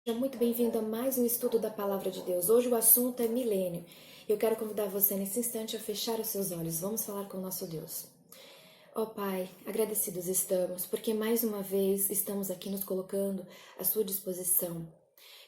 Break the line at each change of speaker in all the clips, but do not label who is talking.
Seja muito bem-vindo a mais um estudo da Palavra de Deus. Hoje o assunto é milênio. Eu quero convidar você nesse instante a fechar os seus olhos. Vamos falar com o nosso Deus. Ó Pai, agradecidos estamos, porque mais uma vez estamos aqui nos colocando à sua disposição.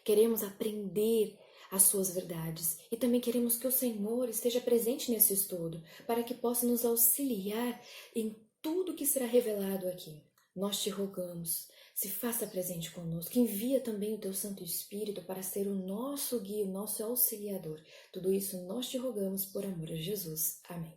Queremos aprender as suas verdades e também queremos que o Senhor esteja presente nesse estudo, para que possa nos auxiliar em tudo que será revelado aqui. Nós te rogamos, se faça presente conosco, envia também o teu Santo Espírito para ser o nosso guia, o nosso auxiliador. Tudo isso nós te rogamos por amor a Jesus. Amém.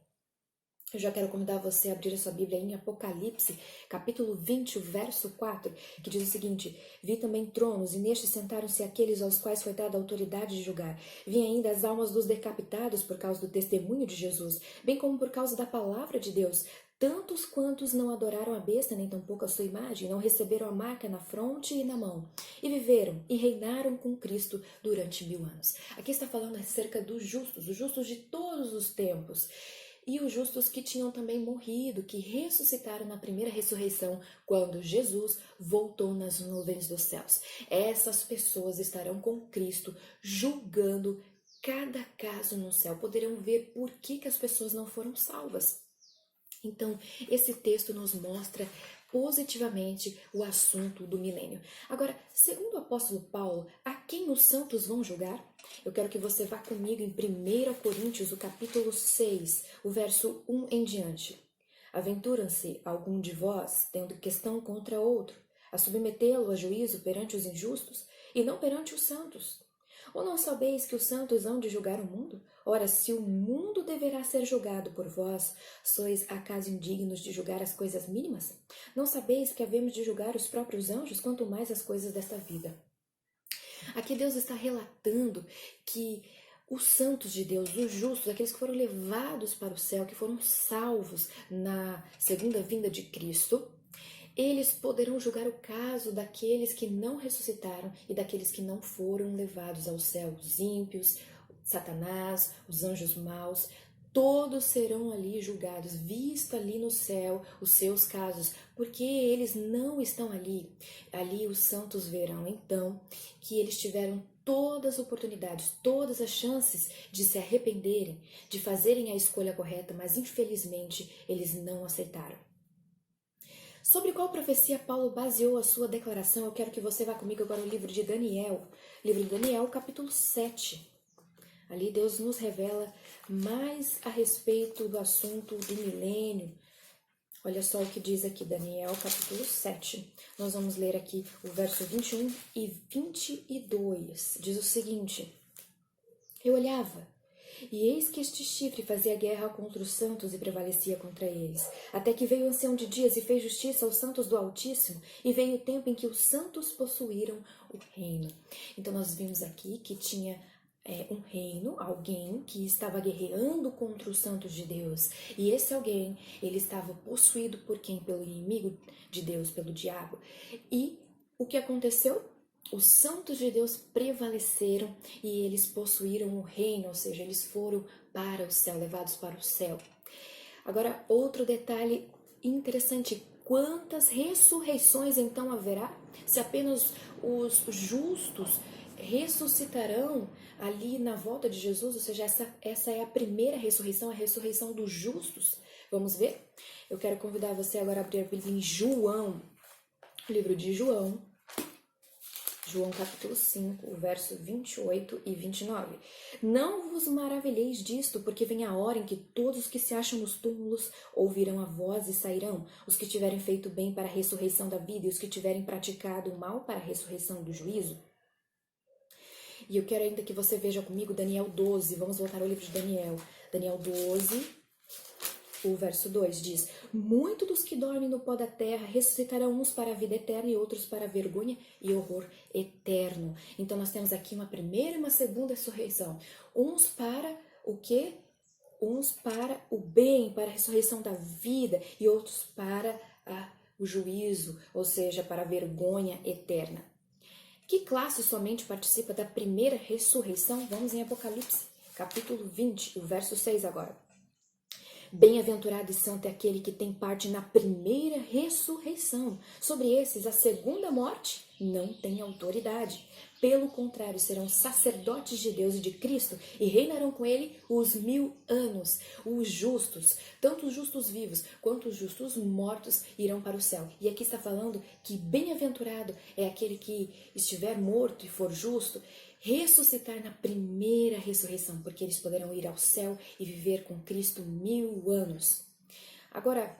Eu já quero convidar você a abrir a sua Bíblia em Apocalipse, capítulo 20, o verso 4, que diz o seguinte: Vi também tronos, e nestes sentaram-se aqueles aos quais foi dada a autoridade de julgar. Vi ainda as almas dos decapitados por causa do testemunho de Jesus, bem como por causa da palavra de Deus. Tantos quantos não adoraram a besta, nem tampouco a sua imagem, não receberam a marca na fronte e na mão, e viveram e reinaram com Cristo durante 1000 anos. Aqui está falando acerca dos justos de todos os tempos. E os justos que tinham também morrido, que ressuscitaram na primeira ressurreição, quando Jesus voltou nas nuvens dos céus. Essas pessoas estarão com Cristo, julgando cada caso no céu. Poderão ver por que as pessoas não foram salvas. Então, esse texto nos mostra positivamente o assunto do milênio. Agora, segundo o apóstolo Paulo, a quem os santos vão julgar? Eu quero que você vá comigo em 1 Coríntios, o capítulo 6, o verso 1 em diante. Aventuram-se algum de vós, tendo questão contra outro, a submetê-lo a juízo perante os injustos e não perante os santos? Ou não sabeis que os santos hão de julgar o mundo? Ora, se o mundo deverá ser julgado por vós, sois acaso indignos de julgar as coisas mínimas? Não sabeis que havemos de julgar os próprios anjos, quanto mais as coisas desta vida? Aqui Deus está relatando que os santos de Deus, os justos, aqueles que foram levados para o céu, que foram salvos na segunda vinda de Cristo, eles poderão julgar o caso daqueles que não ressuscitaram e daqueles que não foram levados ao céu. Os ímpios, Satanás, os anjos maus, todos serão ali julgados, visto ali no céu os seus casos, porque eles não estão ali. Ali os santos verão então que eles tiveram todas as oportunidades, todas as chances de se arrependerem, de fazerem a escolha correta, mas infelizmente eles não aceitaram. Sobre qual profecia Paulo baseou a sua declaração? Eu quero que você vá comigo agora ao livro de Daniel. Livro de Daniel, capítulo 7. Ali Deus nos revela mais a respeito do assunto do milênio. Olha só o que diz aqui, Daniel, capítulo 7. Nós vamos ler aqui o verso 21 e 22. Diz o seguinte: Eu olhava, e eis que este chifre fazia guerra contra os santos e prevalecia contra eles. Até que veio o ancião de dias e fez justiça aos santos do Altíssimo, e veio o tempo em que os santos possuíram o reino. Então nós vimos aqui que tinha um reino, alguém que estava guerreando contra os santos de Deus. E esse alguém, ele estava possuído por quem? Pelo inimigo de Deus, pelo diabo. E o que aconteceu? Os santos de Deus prevaleceram e eles possuíram o reino, ou seja, eles foram para o céu, levados para o céu. Agora, outro detalhe interessante: quantas ressurreições então haverá? Se apenas os justos ressuscitarão ali na volta de Jesus, ou seja, essa é a primeira ressurreição, a ressurreição dos justos. Vamos ver? Eu quero convidar você agora a abrir a Bíblia em João, livro de João. João capítulo 5, o verso 28 e 29. Não vos maravilheis disto, porque vem a hora em que todos os que se acham nos túmulos ouvirão a voz e sairão, os que tiverem feito bem para a ressurreição da vida e os que tiverem praticado o mal para a ressurreição do juízo. E eu quero ainda que você veja comigo Daniel 12, vamos voltar ao livro de Daniel. Daniel 12, o verso 2 diz: Muitos dos que dormem no pó da terra ressuscitarão, uns para a vida eterna e outros para a vergonha e horror eterno. Então nós temos aqui uma primeira e uma segunda ressurreição. Uns para o quê? Uns para o bem, para a ressurreição da vida, e outros para o juízo, ou seja, para a vergonha eterna. Que classe somente participa da primeira ressurreição? Vamos em Apocalipse, capítulo 20, o verso 6 agora. Bem-aventurado e santo é aquele que tem parte na primeira ressurreição. Sobre esses, a segunda morte não têm autoridade. Pelo contrário, serão sacerdotes de Deus e de Cristo e reinarão com ele os 1000 anos. Os justos, tanto os justos vivos quanto os justos mortos, irão para o céu. E aqui está falando que bem-aventurado é aquele que estiver morto e for justo, ressuscitar na primeira ressurreição, porque eles poderão ir ao céu e viver com Cristo 1000 anos. Agora,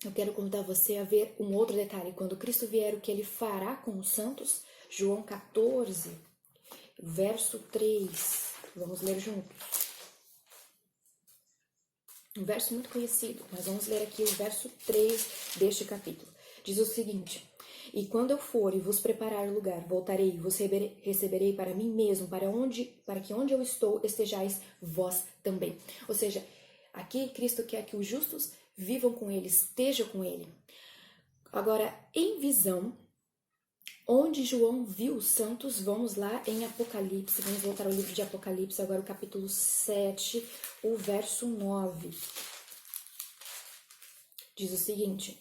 eu quero convidar você a ver um outro detalhe. Quando Cristo vier, o que ele fará com os santos? João 14, verso 3. Vamos ler juntos. Um verso muito conhecido, mas vamos ler aqui o verso 3 deste capítulo. Diz o seguinte: E quando eu for e vos preparar lugar, voltarei e vos receberei para mim mesmo, para que onde eu estou estejais vós também. Ou seja, aqui Cristo quer que os justos vivam com ele, estejam com ele. Agora, em visão, onde João viu os santos, vamos lá em Apocalipse, vamos voltar ao livro de Apocalipse, agora o capítulo 7, o verso 9. Diz o seguinte: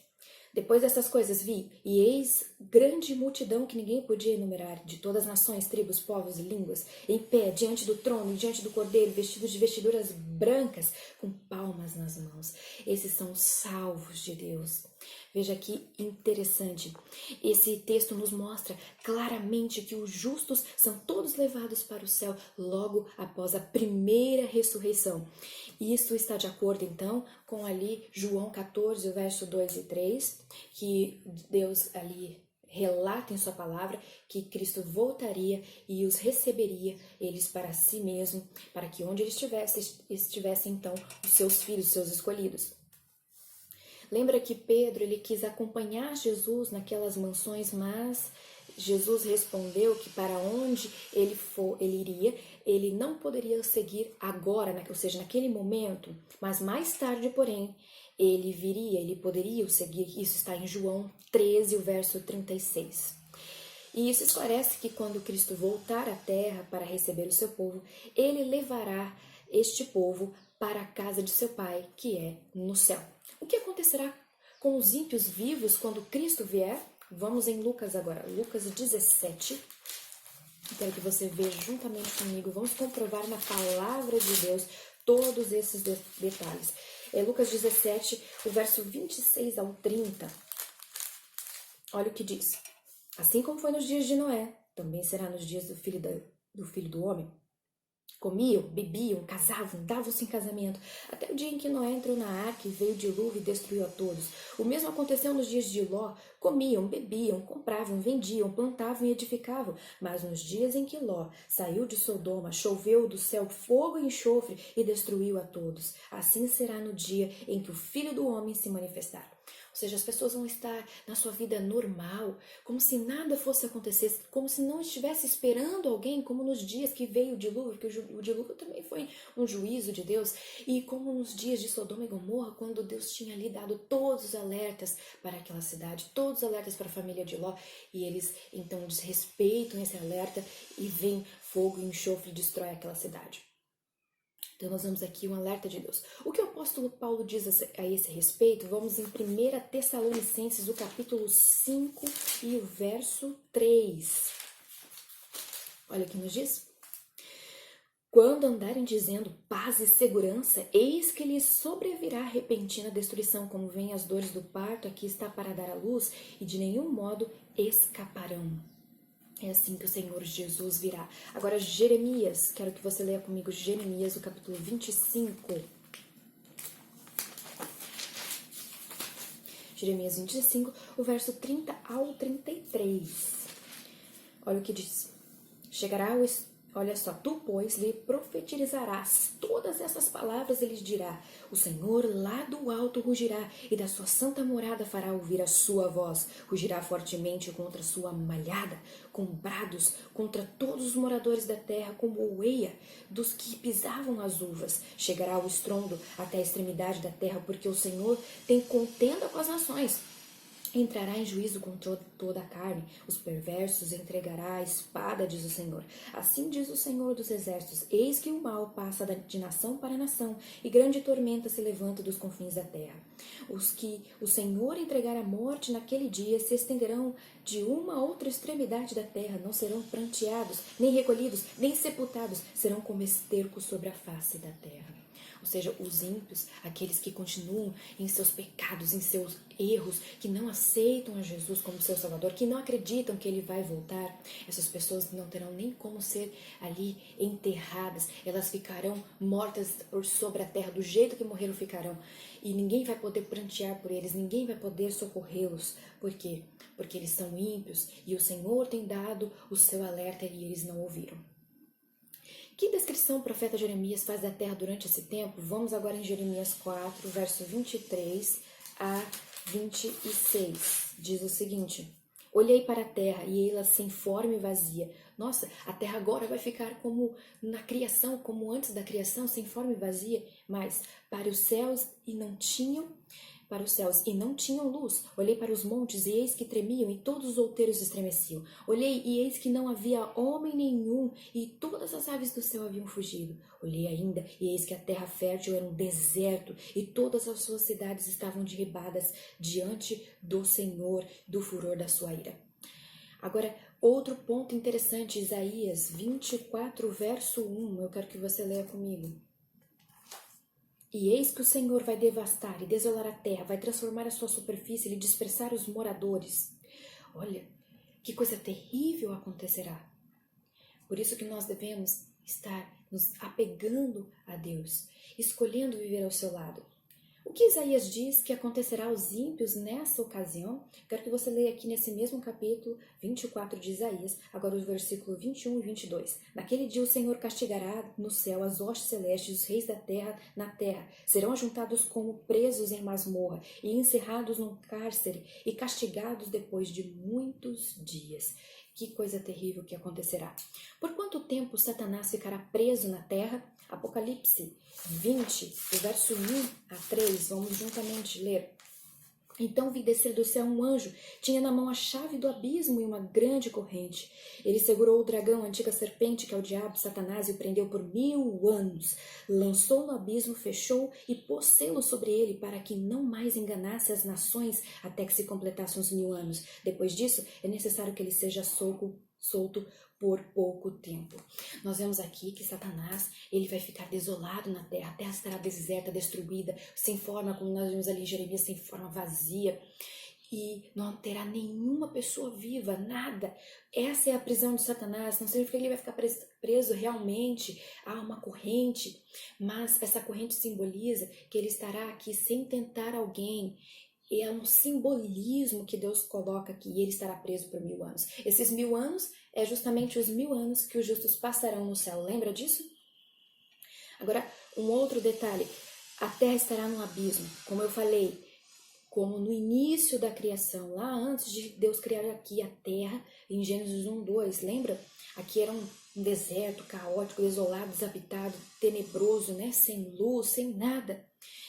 Depois dessas coisas vi, e eis grande multidão que ninguém podia enumerar, de todas as nações, tribos, povos e línguas, em pé, diante do trono e diante do Cordeiro, vestidos de vestiduras brancas, com palmas nas mãos. Esses são salvos de Deus. Veja que interessante. Esse texto nos mostra claramente que os justos são todos levados para o céu logo após a primeira ressurreição. Isso está de acordo, então, com ali João 14, o verso 2 e 3, que Deus ali relata em sua palavra que Cristo voltaria e os receberia, eles para si mesmo, para que onde eles estivessem então os seus filhos, os seus escolhidos. Lembra que Pedro ele quis acompanhar Jesus naquelas mansões, mas Jesus respondeu que para onde ele iria, ele não poderia seguir agora, ou seja, naquele momento, mas mais tarde, porém, ele viria, ele poderia o seguir. Isso está em João 13, o verso 36. E isso esclarece que quando Cristo voltar à terra para receber o seu povo, ele levará este povo para a casa de seu Pai, que é no céu. O que acontecerá com os ímpios vivos quando Cristo vier? Vamos em Lucas agora, Lucas 17. Quero que você veja juntamente comigo, vamos comprovar na palavra de Deus todos esses detalhes. É Lucas 17, o verso 26 ao 30. Olha o que diz. Assim como foi nos dias de Noé, também será nos dias do Filho do Homem. Comiam, bebiam, casavam, davam-se em casamento, até o dia em que Noé entrou na arca e veio o dilúvio e destruiu a todos. O mesmo aconteceu nos dias de Ló. Comiam, bebiam, compravam, vendiam, plantavam e edificavam. Mas nos dias em que Ló saiu de Sodoma, choveu do céu fogo e enxofre e destruiu a todos. Assim será no dia em que o Filho do Homem se manifestar. Ou seja, as pessoas vão estar na sua vida normal, como se nada fosse acontecer, como se não estivesse esperando alguém, como nos dias que veio o dilúvio, porque o dilúvio também foi um juízo de Deus, e como nos dias de Sodoma e Gomorra, quando Deus tinha ali dado todos os alertas para aquela cidade, todos os alertas para a família de Ló, e eles então desrespeitam esse alerta e vem fogo e enxofre e destrói aquela cidade. Então, nós vemos aqui um alerta de Deus. O que o apóstolo Paulo diz a esse respeito? Vamos em 1 Tessalonicenses, o capítulo 5 e o verso 3. Olha o que nos diz. Quando andarem dizendo paz e segurança, eis que lhes sobrevirá repentina destruição, como vêm as dores do parto, aqui está para dar à luz, e de nenhum modo escaparão. É assim que o Senhor Jesus virá. Agora, Jeremias, quero que você leia comigo Jeremias, o capítulo 25. Jeremias 25, o verso 30 ao 33. Olha o que diz. Olha só, tu, pois, lhe profetizarás todas essas palavras, ele dirá, o Senhor lá do alto rugirá, e da sua santa morada fará ouvir a sua voz, rugirá fortemente contra a sua malhada, com brados contra todos os moradores da terra, como oeia dos que pisavam as uvas. Chegará o estrondo até a extremidade da terra, porque o Senhor tem contenda com as nações. entrará em juízo com toda a carne, os perversos entregará a espada, diz o Senhor. Assim diz o Senhor dos Exércitos, eis que o mal passa de nação para nação, e grande tormenta se levanta dos confins da terra. Os que o Senhor entregar à morte naquele dia se estenderão de uma a outra extremidade da terra, não serão pranteados, nem recolhidos, nem sepultados, serão como esterco sobre a face da terra. Ou seja, os ímpios, aqueles que continuam em seus pecados, em seus erros, que não aceitam a Jesus como seu Salvador, que não acreditam que Ele vai voltar, essas pessoas não terão nem como ser ali enterradas, elas ficarão mortas por sobre a terra, do jeito que morreram ficarão. E ninguém vai poder prantear por eles, ninguém vai poder socorrê-los. Por quê? Porque eles são ímpios e o Senhor tem dado o seu alerta e eles não ouviram. Que descrição o profeta Jeremias faz da terra durante esse tempo? Vamos agora em Jeremias 4, verso 23 a 26. Diz o seguinte: olhei para a terra e ela sem forma e vazia. Nossa, a terra agora vai ficar como na criação, como antes da criação, sem forma e vazia. Mas para os céus e não tinham luz. Olhei para os montes e eis que tremiam e todos os outeiros estremeciam. Olhei e eis que não havia homem nenhum e todas as aves do céu haviam fugido. Olhei ainda e eis que a terra fértil era um deserto e todas as suas cidades estavam derribadas diante do Senhor, do furor da sua ira. Agora, outro ponto interessante, Isaías 24, verso 1, eu quero que você leia comigo. E eis que o Senhor vai devastar e desolar a terra, vai transformar a sua superfície e dispersar os moradores. Olha, que coisa terrível acontecerá. Por isso que nós devemos estar nos apegando a Deus, escolhendo viver ao seu lado. O que Isaías diz que acontecerá aos ímpios nessa ocasião? Quero que você leia aqui nesse mesmo capítulo 24 de Isaías, agora os versículos 21 e 22. Naquele dia o Senhor castigará no céu as hostes celestes, os reis da terra na terra. Serão ajuntados como presos em masmorra e encerrados num cárcere e castigados depois de muitos dias. Que coisa terrível que acontecerá. Por quanto tempo Satanás ficará preso na terra? Apocalipse 20, do verso 1 a 3, vamos juntamente ler. Então vi descer do céu um anjo, tinha na mão a chave do abismo e uma grande corrente. Ele segurou o dragão, a antiga serpente, que é o diabo, Satanás, e o prendeu por 1000 anos. Lançou no abismo, fechou e pôs selo sobre ele, para que não mais enganasse as nações até que se completassem os 1000 anos. Depois disso, é necessário que ele seja solto por pouco tempo. Nós vemos aqui que Satanás, ele vai ficar desolado na terra, a terra estará deserta, destruída, sem forma, como nós vimos ali em Jeremias, sem forma, vazia, e não terá nenhuma pessoa viva, nada. Essa é a prisão de Satanás, não significa que ele vai ficar preso realmente a uma corrente, mas essa corrente simboliza que ele estará aqui sem tentar alguém. É um simbolismo que Deus coloca aqui, e ele estará preso por 1000 anos. Esses 1000 anos é justamente os 1000 anos que os justos passarão no céu. Lembra disso? Agora, um outro detalhe. A terra estará num abismo. Como eu falei, como no início da criação, lá antes de Deus criar aqui a terra, em Gênesis 1, 2, lembra? Aqui era um deserto caótico, desolado, desabitado, tenebroso, né? Sem luz, sem nada.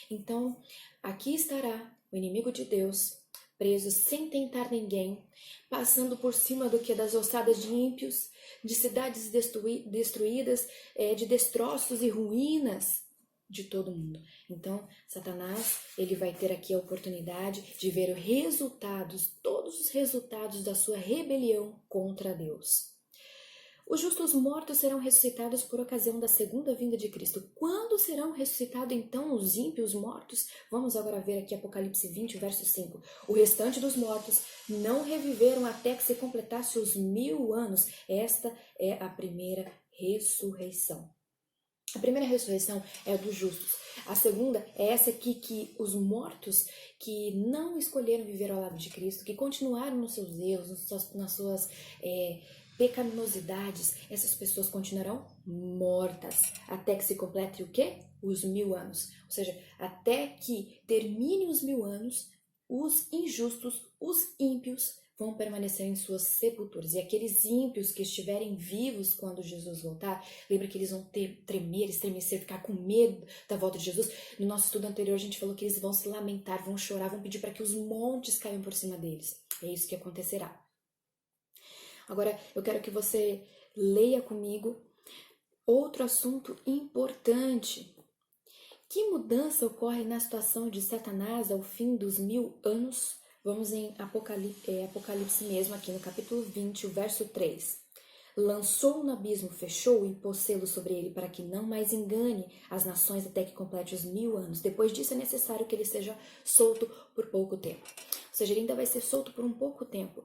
Então, aqui estará o inimigo de Deus, preso sem tentar ninguém, passando por cima do que das ossadas de ímpios, de cidades destruídas, de destroços e ruínas de todo mundo. Então, Satanás, ele vai ter aqui a oportunidade de ver os resultados, todos os resultados da sua rebelião contra Deus. Os justos mortos serão ressuscitados por ocasião da segunda vinda de Cristo. Quando serão ressuscitados, então, os ímpios mortos? Vamos agora ver aqui Apocalipse 20, verso 5. O restante dos mortos não reviveram até que se completasse os 1000 anos. Esta é a primeira ressurreição. A primeira ressurreição é a dos justos. A segunda é essa aqui, que os mortos que não escolheram viver ao lado de Cristo, que continuaram nos seus erros, nas suas pecaminosidades, essas pessoas continuarão mortas até que se complete o quê? Os 1000 anos. Ou seja, até que termine os 1000 anos, os injustos, os ímpios, vão permanecer em suas sepulturas. E aqueles ímpios que estiverem vivos quando Jesus voltar, lembra que eles vão tremer, estremecer, ficar com medo da volta de Jesus. No nosso estudo anterior a gente falou que eles vão se lamentar, vão chorar, vão pedir para que os montes caiam por cima deles. É isso que acontecerá. Agora eu quero que você leia comigo outro assunto importante. Que mudança ocorre na situação de Satanás ao fim dos 1000 anos? Vamos em Apocalipse mesmo, aqui no capítulo 20, o verso 3. Lançou no abismo, fechou e pôs selo sobre ele, para que não mais engane as nações até que complete os 1000 anos. Depois disso é necessário que ele seja solto por pouco tempo. Ou seja, ele ainda vai ser solto por um pouco tempo.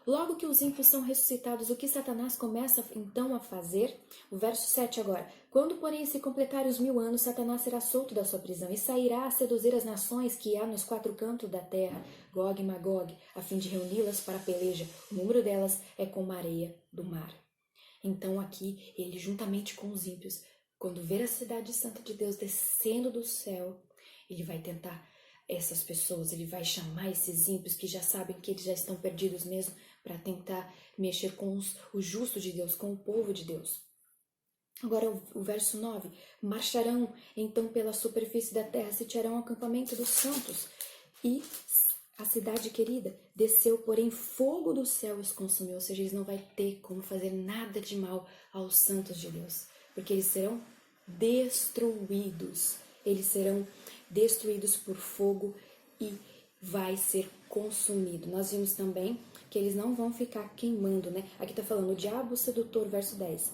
Logo que os ímpios são ressuscitados, o que Satanás começa então a fazer? O verso 7 agora. Quando, porém, se completarem os 1000 anos, Satanás será solto da sua prisão e sairá a seduzir as nações que há nos 4 cantos da terra, Gog e Magog, a fim de reuni-las para a peleja. O número delas é como a areia do mar. Então aqui, ele juntamente com os ímpios, quando ver a cidade santa de Deus descendo do céu, ele vai tentar essas pessoas, ele vai chamar esses ímpios que já sabem que eles já estão perdidos mesmo, para tentar mexer com os justos de Deus, com o povo de Deus. Agora o verso 9. Marcharão então pela superfície da terra, sitiarão o acampamento dos santos. E a cidade querida desceu, porém fogo do céu os consumiu. Ou seja, eles não vão ter como fazer nada de mal aos santos de Deus, porque eles serão destruídos. Eles serão destruídos por fogo e vai ser consumido. Nós vimos também que eles não vão ficar queimando, né? Aqui está falando o diabo sedutor, verso 10.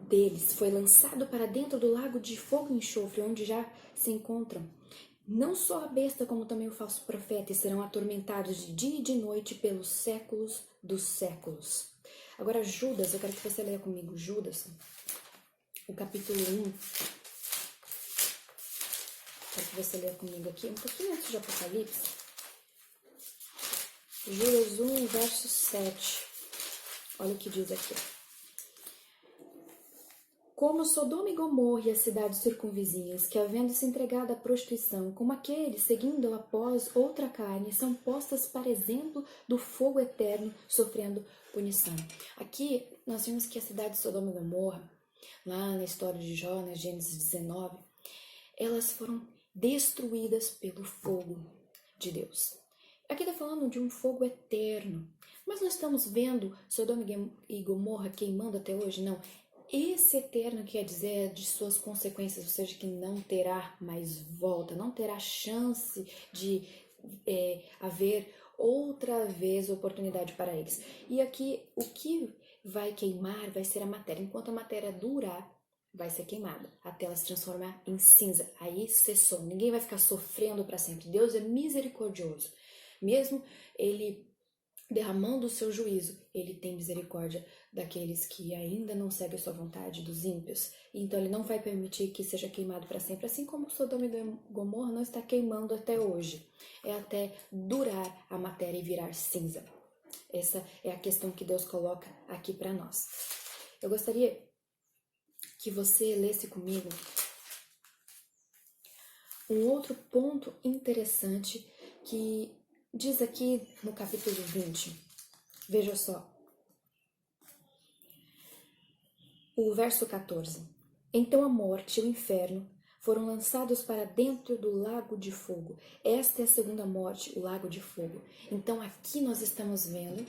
Deles foi lançado para dentro do lago de fogo e enxofre, onde já se encontram não só a besta, como também o falso profeta, e serão atormentados de dia e de noite pelos séculos dos séculos. Agora Judas, eu quero que você leia comigo Judas, o capítulo 1. Quero que você leia comigo aqui, um pouquinho antes de Apocalipse. Judas 1, verso 7. Olha o que diz aqui. Como Sodoma e Gomorra e as cidades circunvizinhas, que havendo se entregado à prostituição, como aqueles, seguindo após outra carne, são postas para exemplo do fogo eterno, sofrendo punição. Aqui nós vimos que a cidade de Sodoma e Gomorra, lá na história de Jó, na Gênesis 19, elas foram destruídas pelo fogo de Deus. Aqui está falando de um fogo eterno, mas nós estamos vendo Sodoma e Gomorra queimando até hoje? Não. Esse eterno quer dizer de suas consequências, ou seja, que não terá mais volta, não terá chance de haver outra vez oportunidade para eles. E aqui o que vai queimar vai ser a matéria. Enquanto a matéria durar, vai ser queimada, até ela se transformar em cinza. Aí cessou, ninguém vai ficar sofrendo para sempre. Deus é misericordioso. Mesmo ele derramando o seu juízo, ele tem misericórdia daqueles que ainda não seguem a sua vontade, dos ímpios. Então ele não vai permitir que seja queimado para sempre, assim como Sodoma e Gomorra não está queimando até hoje. É até durar a matéria e virar cinza. Essa é a questão que Deus coloca aqui para nós. Eu gostaria que você lesse comigo um outro ponto interessante que diz aqui no capítulo 20, veja só, o verso 14. Então a morte e o inferno foram lançados para dentro do lago de fogo. Esta é a segunda morte, o lago de fogo. Então aqui nós estamos vendo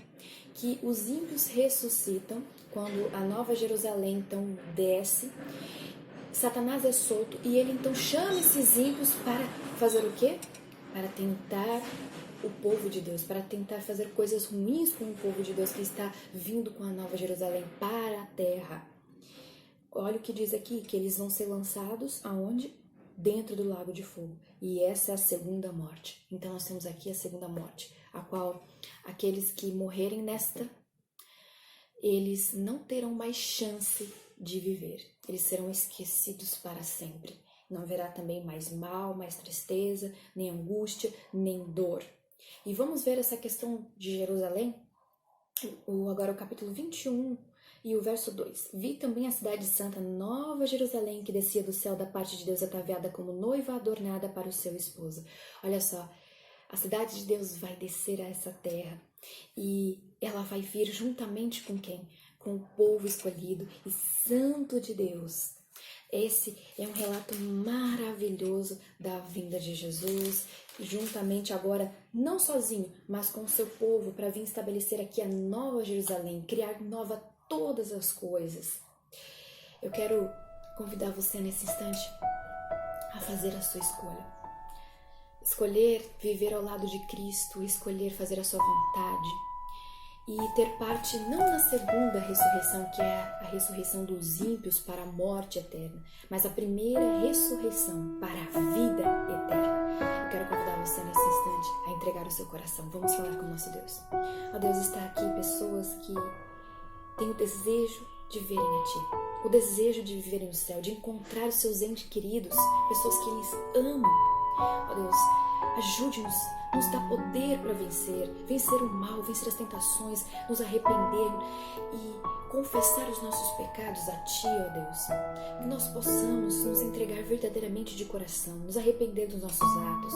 que os ímpios ressuscitam quando a Nova Jerusalém então desce. Satanás é solto e ele então chama esses ímpios para fazer o quê? Para tentar o povo de Deus, para tentar fazer coisas ruins com o povo de Deus que está vindo com a Nova Jerusalém para a terra. Olha o que diz aqui, que eles vão ser lançados aonde? Dentro do lago de fogo. E essa é a segunda morte. Então nós temos aqui a segunda morte, a qual aqueles que morrerem nesta, eles não terão mais chance de viver. Eles serão esquecidos para sempre. Não haverá também mais mal, mais tristeza, nem angústia, nem dor. E vamos ver essa questão de Jerusalém, agora o capítulo 21 e o verso 2. Vi também a cidade santa, Nova Jerusalém, que descia do céu da parte de Deus, ataviada como noiva adornada para o seu esposo. Olha só, a cidade de Deus vai descer a essa terra. E ela vai vir juntamente com quem? Com o povo escolhido e santo de Deus. Esse é um relato maravilhoso da vinda de Jesus, juntamente agora, não sozinho, mas com o seu povo, para vir estabelecer aqui a nova Jerusalém, criar nova todas as coisas. Eu quero convidar você nesse instante a fazer a sua escolha. Escolher viver ao lado de Cristo, escolher fazer a sua vontade e ter parte não na segunda ressurreição, que é a ressurreição dos ímpios para a morte eterna, mas a primeira ressurreição para a vida eterna. Eu quero convidar você nesse instante a entregar o seu coração. Vamos falar com o nosso Deus. Ó Deus, está aqui pessoas que têm o desejo de verem a Ti, o desejo de viverem no céu, de encontrar os seus entes queridos, pessoas que eles amam. Ó Deus, ajude-nos, nos dá poder para vencer o mal, vencer as tentações, nos arrepender e confessar os nossos pecados a Ti, ó Deus. Que nós possamos nos entregar verdadeiramente de coração, nos arrepender dos nossos atos,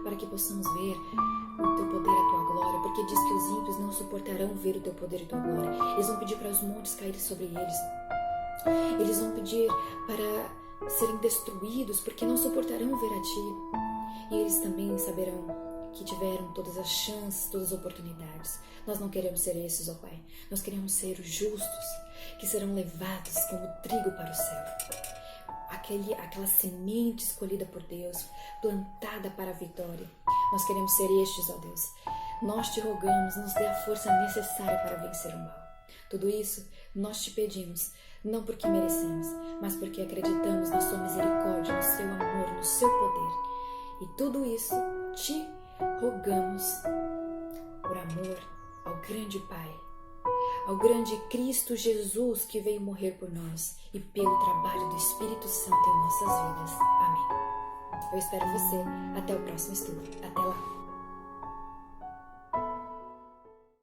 para que possamos ver o Teu poder, a Tua glória, porque diz que os ímpios não suportarão ver o Teu poder e Tua glória. Eles vão pedir para os montes caírem sobre eles. Eles vão pedir para serem destruídos, porque não suportarão ver a Ti. E eles também saberão que tiveram todas as chances, todas as oportunidades. Nós não queremos ser esses, ó Pai. Nós queremos ser os justos, que serão levados como trigo para o céu. Aquela semente escolhida por Deus, plantada para a vitória. Nós queremos ser estes, ó Deus. Nós Te rogamos, nos dê a força necessária para vencer o mal. Tudo isso nós Te pedimos, não porque merecemos, mas porque acreditamos na Sua misericórdia, no Seu amor, no Seu poder. E tudo isso Te rogamos por amor ao grande Pai, ao grande Cristo Jesus que veio morrer por nós e pelo trabalho do Espírito Santo em nossas vidas. Amém. Eu espero você até o próximo estudo. Até lá!